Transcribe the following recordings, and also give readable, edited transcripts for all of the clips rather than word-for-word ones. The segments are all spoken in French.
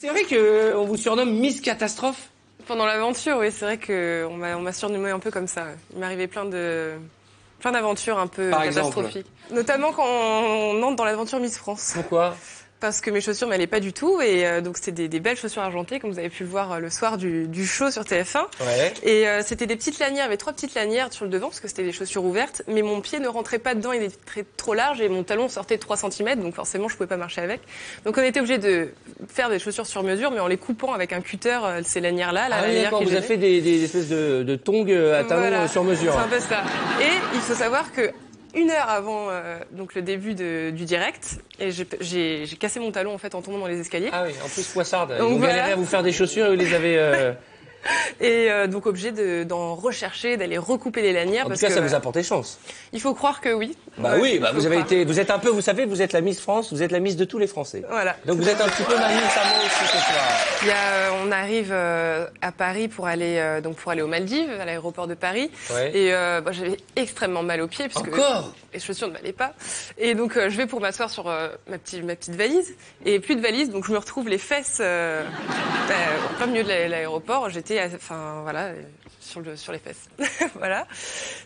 C'est vrai qu'on vous surnomme Miss Catastrophe? Pendant l'aventure, oui, c'est vrai qu'on m'a surnommé un peu comme ça. Il m'arrivait plein d'aventures un peu catastrophiques. Notamment quand on entre dans l'aventure Miss France. Pourquoi? Parce que mes chaussures m'allaient pas du tout et donc c'était des belles chaussures argentées comme vous avez pu le voir le soir du show sur TF1. Ouais. Et c'était des petites lanières, il y avait 3 petites lanières sur le devant parce que c'était des chaussures ouvertes, mais mon pied ne rentrait pas dedans, il était trop large et mon talon sortait de 3 cm, donc forcément je pouvais pas marcher avec. Donc on était obligé de faire des chaussures sur mesure, mais en les coupant avec un cutter ces lanières-là. Ah oui, d'accord, vous avez fait des espèces de tongs à talons sur mesure. C'est un peu ça. Et il faut savoir que 1 heure avant donc le début du direct, et j'ai cassé mon talon en fait en tombant dans les escaliers. Ah oui, en plus poissarde. Donc vous galérez à vous faire des chaussures et vous les avez... Et donc obligé d'en rechercher, d'aller recouper les lanières. En tout cas, ça vous a porté chance. Il faut croire que oui. Bah oui, bah vous êtes un peu, vous savez, vous êtes la Miss France, vous êtes la Miss de tous les Français. Voilà. Donc vous êtes un petit peu ma Miss à moi aussi ce soir. On arrive à Paris pour aller aux Maldives, à l'aéroport de Paris. Ouais. Et j'avais extrêmement mal aux pieds puisque encore les chaussures ne m'allaient pas. Et donc je vais pour m'asseoir sur ma petite valise et plus de valise, donc je me retrouve les fesses en plein milieu de l'aéroport. J'étais sur les fesses. Voilà.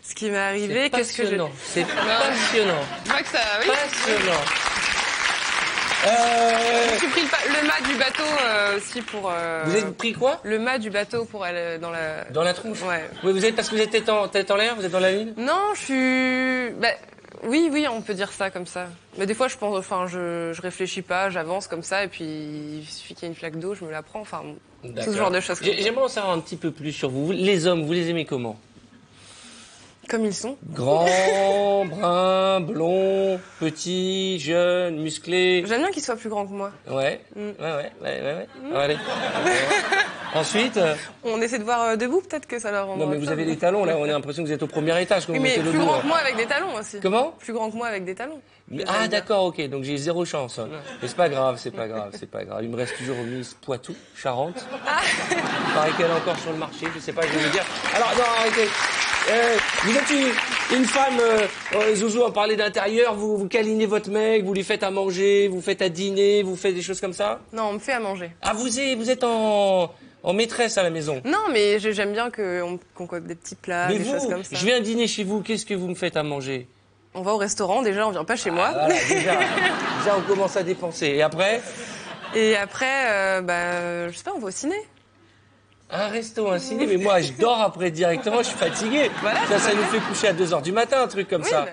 Ce qui m'est arrivé, c'est passionnant. Je vois que ça, oui. Passionnant. J'ai pris le mât du bateau aussi pour... Vous avez pris quoi? Le mât du bateau pour aller dans la... Dans la tronche? Ouais. Oui, parce que vous êtes tête en l'air, vous êtes dans la lune? Non, je suis... Oui, on peut dire ça comme ça. Mais des fois, je réfléchis pas, j'avance comme ça, et puis il suffit qu'il y ait une flaque d'eau, je me la prends, enfin, tout ce genre de choses. J'aimerais en savoir un petit peu plus sur vous. Les hommes, vous les aimez comment? Comme ils sont. Grands, bruns, blonds, petits, jeunes, musclés. J'aime bien qu'ils soient plus grands que moi. Ouais. Allez. Ensuite. On essaie de voir debout, peut-être que ça leur rendra. Non, mais vous avez des talons, là. On a l'impression que vous êtes au premier étage quand vous mais mettez plus debout. grand que moi avec des talons aussi. Comment? Plus grand que moi avec des talons. Ah, d'accord, ok. Donc j'ai 0 chance. Hein. Mais c'est pas grave. Il me reste toujours Miss Poitou, Charente. Il paraît qu'elle est encore sur le marché. Je sais pas, je vais vous dire. Alors, non, arrêtez. Vous êtes une femme, Zouzou, on parlait d'intérieur, vous câlinez votre mec, vous lui faites à manger, vous faites à dîner, vous faites des choses comme ça? Non, on me fait à manger. Ah, vous êtes en maîtresse à la maison? Non, mais j'aime bien qu'on concocte des petits plats, des choses comme ça. Je viens dîner chez vous, qu'est-ce que vous me faites à manger? On va au restaurant, déjà, on vient pas chez moi. Voilà, déjà, on commence à dépenser. Et après? Et après, je sais pas, on va au ciné. Un resto, un ciné, mais moi je dors après directement, je suis fatigué. Voilà, ça nous fait coucher à 2h du matin, un truc comme ça.